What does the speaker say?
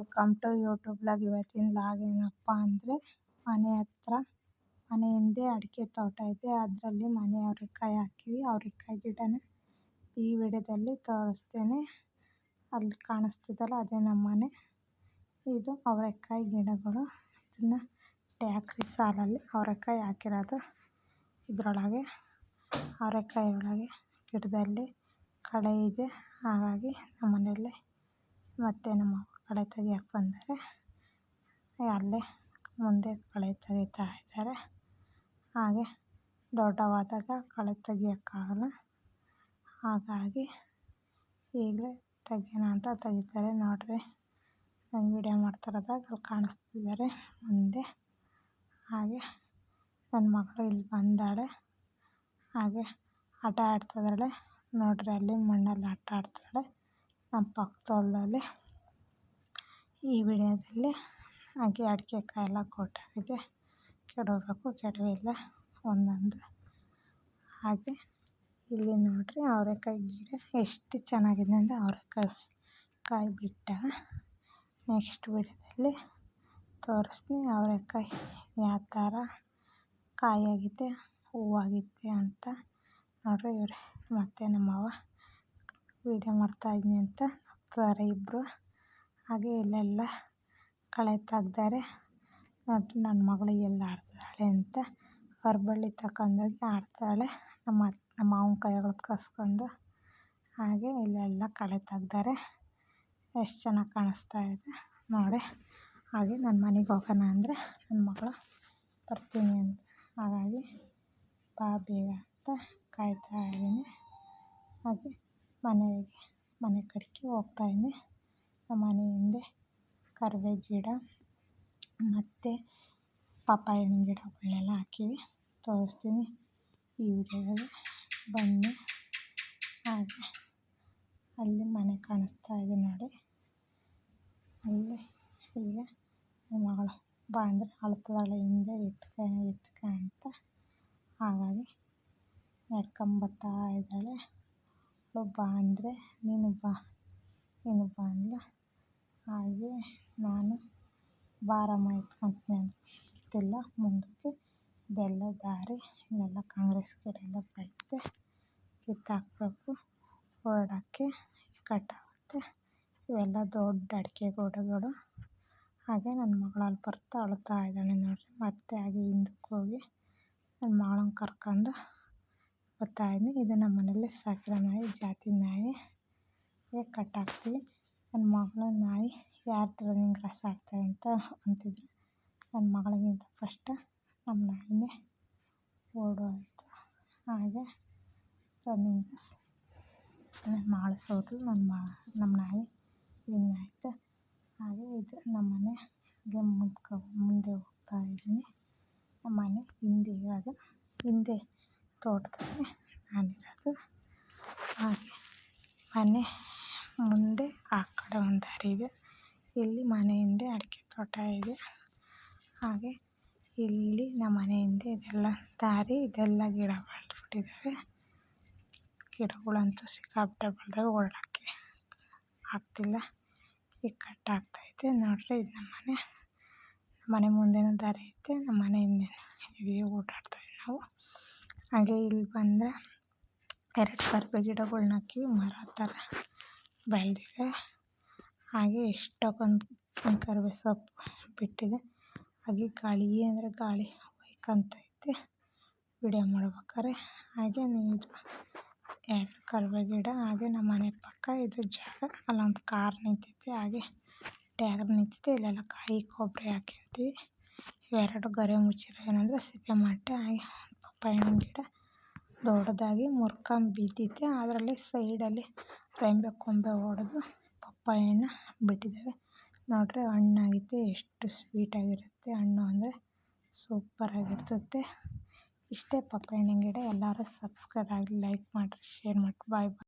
Welcome to YouTube blog. ಇವತ್ತಿನ blog ಏನಪ್ಪ ಅಂದರೆ ಮನೆ ಹಿಂದೆ ಅಡಿಕೆ ತೋಟ ಇದೆ. ಅದರಲ್ಲಿ ಮನೆ ಅವ್ರೆಕಾಯಿ ಹಾಕಿವಿ. ಅವ್ರೆಕಾಯಿ ಗಿಡನ ಈ ವಿಡಿಯೋದಲ್ಲಿ ತೋರಿಸ್ತೇನೆ. ಅಲ್ಲಿ ಕಾಣಿಸ್ತಿದ್ದಲ್ಲ ಅದೇ ನಮ್ಮ ಮನೆ. ಇದು ಅವರೆಕಾಯಿ ಗಿಡಗಳು. ಇದನ್ನು ಟ್ಯಾಕ್ರಿ ಸಾಲಲ್ಲಿ ಅವರೆಕಾಯಿ ಹಾಕಿರೋದು. ಇದರೊಳಗೆ ಅವರೆಕಾಯಿ ಒಳಗೆ ಗಿಡದಲ್ಲಿ ಕಳೆ ಇದೆ. ಹಾಗಾಗಿ ನಮ್ಮ ಮನೆಯಲ್ಲೇ ಮತ್ತು ನಮ್ಮ ಕಳೆ ತೆಗಿಯಕ್ಕೆ ಬಂದರೆ ಅಲ್ಲೇ ಮುಂದೆ ಕಳೆ ತೆಗಿತಾ ಇದ್ದಾರೆ. ಹಾಗೆ ದೊಡ್ಡವಾದಾಗ ಕಳೆ ತೆಗಿಯೋಕ್ಕಾಗಲ್ಲ. ಹಾಗಾಗಿ ಈಗಲೇ ತೆಗಿಯೋಣ ಅಂತ ತೆಗಿತಾರೆ. ನೋಡ್ರಿ, ನಂಗೆ ವಿಡಿಯೋ ಮಾಡ್ತಿರೋದಾಗ ಅಲ್ಲಿ ಕಾಣಿಸ್ತಿದ್ದಾರೆ ಮುಂದೆ. ಹಾಗೆ ನನ್ನ ಮಗಳು ಇಲ್ಲಿ ಬಂದಾಳೆ. ಹಾಗೆ ಆಟ ಆಡ್ತಿದ್ದಾಳೆ. ನೋಡ್ರಿ, ಅಲ್ಲಿ ಮಣ್ಣಲ್ಲಿ ಆಟ ಆಡ್ತಾಳೆ ನಮ್ಮ ಪಕ್ಕದ ಹೊಲದಲ್ಲಿ. ಈ ವಿಡಿಯೋದಲ್ಲಿ ಹಾಗೆ ಅಡಿಕೆ ಕಾಯೆಲ್ಲ ಕೊಟ್ಟಾಗಿದೆ. ಕೆಡವಬೇಕು, ಕೆಡವಿಲ್ಲ ಒಂದೊಂದು. ಹಾಗೆ ಇಲ್ಲಿ ನೋಡ್ರಿ, ಅವರೆಕಾಯಿ ಗಿಡ ಎಷ್ಟು ಚೆನ್ನಾಗಿದೆ ಅಂದರೆ ಅವರೆಕಾಯಿ ಬಿಟ್ಟ ನೆಕ್ಸ್ಟ್ ವಿಡಿಯೋದಲ್ಲಿ ತೋರಿಸ್ತೀನಿ. ಅವರೆಕಾಯಿ ಯಾವ ಥರ ಕಾಯಾಗಿದೆ, ಹೂವಾಗಿದೆ ಅಂತ. ನೋಡ್ರಿ, ಇವ್ರೆ ಮತ್ತು ನಮ್ಮವ್ವ ವಿಡಿಯೋ ಮಾಡ್ತಾಯಿದ್ದೀನಿ ಅಂತ ನಗ್ತಾರೆ ಇಬ್ಬರು. ಹಾಗೆ ಇಲ್ಲೆಲ್ಲ ಕಳೆ ತೆಗ್ದಾರೆ. ನೋಡ್ರಿ, ನನ್ನ ಮಗಳು ಎಲ್ಲಿ ಆಡ್ತಿದ್ದಾಳೆ ಅಂತ ಹೊರಬಳ್ಳಿ ತಗೊಂಡೋಗಿ ಆಡ್ತಾಳೆ ನಮ್ಮ ಮಾವನ ಕೈಗಳು ಕಸ್ಕೊಂಡು. ಹಾಗೆ ಇಲ್ಲೆಲ್ಲ ಕಳೆ ತೆಗ್ದಾರೆ. ಎಷ್ಟು ಚೆನ್ನಾಗಿ ಕಾಣಿಸ್ತಾ ಇದೆ ನೋಡಿ. ಹಾಗೆ ನನ್ನ ಮನೆಗೆ ಹೋಗೋಣ ಅಂದರೆ ನನ್ನ ಮಗಳು ಬರ್ತೀನಿ ಅಂತ, ಹಾಗಾಗಿ ಬಾ ಬೇಗ ಅಂತ ಕಾಯ್ತಾ ಇದ್ದೀನಿ. ಹಾಗೆ ಮನೆ ಕಡೆಗೆ ಹೋಗ್ತಾಯಿದ್ದೀನಿ. ನಮ್ಮ ಮನೆ ಹಿಂದೆ ಕರಿಬೇವು ಗಿಡ ಮತ್ತು ಪಪ್ಪಾಯ ಹಣ್ಣಿನ ಗಿಡಗಳನ್ನೆಲ್ಲ ಹಾಕಿವಿ. ತೋರಿಸ್ತೀನಿ ಈ ವಿಡಿಯೋದಲ್ಲಿ, ಬನ್ನಿ. ಹಾಗೆ ಅಲ್ಲಿ ಮನೆ ಕಾಣಿಸ್ತಾ ಇದೆ ನೋಡಿ. ಅಲ್ಲಿ ಈಗ ನನ್ನ ಮಗಳು ಬಾ ಅಂದರೆ ಅಳ್ತಿದ್ದಾಳೆ ಹಿಂದೆ ಎತ್ಕ ಅಂತ. ಹಾಗಾಗಿ ನಡ್ಕೊಂಬತ್ತಾ ಇದ್ದಾಳೆ. ಬಾ ಅಂದರೆ ನೀನು ಬಾ ಅಂದ್ಲು. ಹಾಗೆ ನಾನು ಬಾರಮ್ಮ ಎತ್ಕೊತೀನಿ ಅಂತ ಗೊತ್ತಿಲ್ಲ ಮುಂದಕ್ಕೆ. ಇದೆಲ್ಲ ದಾರಿ, ಇಲ್ಲೆಲ್ಲ ಕಾಂಗ್ರೆಸ್ ಗಿಡ ಎಲ್ಲ ಬೆಳೆದಿದೆ. ಕಿತ್ತಾಕಬೇಕು, ಓಡಾಡೋಕ್ಕೆ ಕಟ್ಟಾಗುತ್ತೆ. ಇವೆಲ್ಲ ದೊಡ್ಡ ಅಡಿಕೆ ಗಿಡಗಳು. ಹಾಗೆ ನನ್ನ ಮಗಳು ಅಲ್ಲಿ ಬರ್ತಾ ಅಳ್ತಾ ಇದ್ದಾಳೆ ನೋಡಿರಿ. ಮತ್ತೆ ಹಾಗೆ ಹಿಂದಕ್ಕೆ ಹೋಗಿ ನನ್ನ ಮಗಳನ್ನ ಕರ್ಕೊಂಡು ಬರ್ತಾಯಿದ್ದೀನಿ. ಇದು ನಮ್ಮ ಮನೇಲಿ ಸಾಕಿರೋ ನಾಯಿ, ಜಾತಿ ನಾಯಿ. ಹೀಗೆ ಕಟ್ಟಾಕ್ತೀವಿ. ನನ್ನ ಮಗಳ ನಾಯಿ ಯಾರು ರನ್ನಿಂಗ್ ರೇಸ್ ಆಡ್ತಾರೆ ಅಂತ ಅಂತಿದ್ರು. ನನ್ನ ಮಗಳಿಗಿಂತ ಫಸ್ಟ್ ನಮ್ಮ ನಾಯಿನೇ ಓಡೋಯಿತು. ಹಾಗೆ ರನ್ನಿಂಗ್ ರೇಸ್ ನನ್ನ ಮಗಳು ಸೋತಳು, ನಮ್ಮ ನಾಯಿ ವಿನ್ ಆಯಿತು. ಹಾಗೆ ಇದು ನಮ್ಮ ಮನೆ. ಹಾಗೆ ಮುಂದೆ ಹೋಗ್ತಾ ಇದ್ದೀನಿ. ನಮ್ಮ ಮನೆ ಹಿಂದೆ ಇರೋದು, ಹಿಂದೆ ತೋಟದಲ್ಲಿ ನಾನಿರೋದು. ಹಾಗೆ ಮನೆ ಮುಂದೆ ಆ ಕಡೆ ಒಂದು ದಾರಿ ಇದೆ. ಇಲ್ಲಿ ಮನೆ ಹಿಂದೆ ಅಡಿಕೆ ತೋಟ ಇದೆ. ಹಾಗೆ ಇಲ್ಲಿ ನಮ್ಮ ಮನೆ ಹಿಂದೆ ಇದೆಲ್ಲ ದಾರಿ, ಇದೆಲ್ಲ ಗಿಡ ಬೆಳೆದ್ಬಿಟ್ಟಿದ್ದಾವೆ. ಗಿಡಗಳಂತೂ ಸಿಕ್ಕಾಪಟ್ಟೆ ಬೆಳೆದಾವೆ, ಓಡಾಡೋಕ್ಕೆ ಆಗ್ತಿಲ್ಲ. ಈಗ ಕಟ್ಟಾಗ್ತೈತೆ ನೋಡ್ರಿ. ಇದು ನಮ್ಮ ಮನೆ ಮುಂದೆನೂ ದಾರಿ ಐತೆ, ನಮ್ಮ ಮನೆ ಹಿಂದೆ ಹೇಗೆ ಓಡಾಡ್ತಾಯಿದ್ವಿ ನಾವು. ಹಾಗೆ ಇಲ್ಲಿ ಬಂದರೆ 2 ಕರಿಬೇವು ಗಿಡಗಳ್ನ ಹಾಕಿವಿ, ಮರ ಥರ ಬೆಳೆದಿದೆ. ಹಾಗೆ ಎಷ್ಟೊಂದು ಕರಿಬೇವು ಸೊಪ್ಪು ಬಿಟ್ಟಿದೆ. ಹಾಗೆ ಗಾಳಿ ಅಂದರೆ ಗಾಳಿ ಹೊಯ್ಕೊಂತೈತೆ ವಿಡಿಯೋ ಮಾಡ್ಬೇಕಾದ್ರೆ. ಹಾಗೆ ಇದು 2 ಕರಿಬೇವು ಗಿಡ. ಹಾಗೆ ನಮ್ಮ ಮನೆ ಪಕ್ಕ ಇದು ಜಾಗ, ಅಲ್ಲೊಂದು ಕಾರ್ ನಿಂತಿದೆ. ಹಾಗೆ ಟ್ಯಾಕ್ಟರ್ ನಿಂತಿದೆ. ಇಲ್ಲೆಲ್ಲ ಕಾಯಿ ಕೊಬ್ಬರಿ ಹಾಕ್ಯಂತೀವಿ. ಇವೆರಡು ಗರಿ ಮುಚ್ಚಿರೋ ಏನಂದರೆ ಸಿಪ್ಪೆ ಮಟ್ಟೆ. ಹಾಗೆ ಪಪ್ಪಾಯ ಹಣ್ಣಿನ ಗಿಡ ದೊಡ್ಡದಾಗಿ ಮುರ್ಕೊಂಡು ಬಿದ್ದಿದೆ. ಅದರಲ್ಲಿ ಸೈಡಲ್ಲಿ ರೆಂಬೆ ಕೊಂಬೆ ಹೊಡೆದು ಪಪ್ಪಾಯ ಹಣ್ಣು ಬಿಟ್ಟಿದ್ದಾವೆ. ನೋಡ್ರಿ, ಹಣ್ಣಾಗಿದೆ, ಎಷ್ಟು ಸ್ವೀಟಾಗಿರುತ್ತೆ ಹಣ್ಣು ಅಂದರೆ ಸೂಪರಾಗಿರ್ತದೆ. ಇಷ್ಟೇ ಪಪ್ಪಾಯ ಹಣ್ಣಿನ ಗಿಡ. ಎಲ್ಲರೂ ಸಬ್ಸ್ಕ್ರೈಬ್ ಆಗಿ, ಲೈಕ್ ಮಾಡಿರಿ, ಶೇರ್ ಮಾಡಿರಿ. ಬಾಯ್.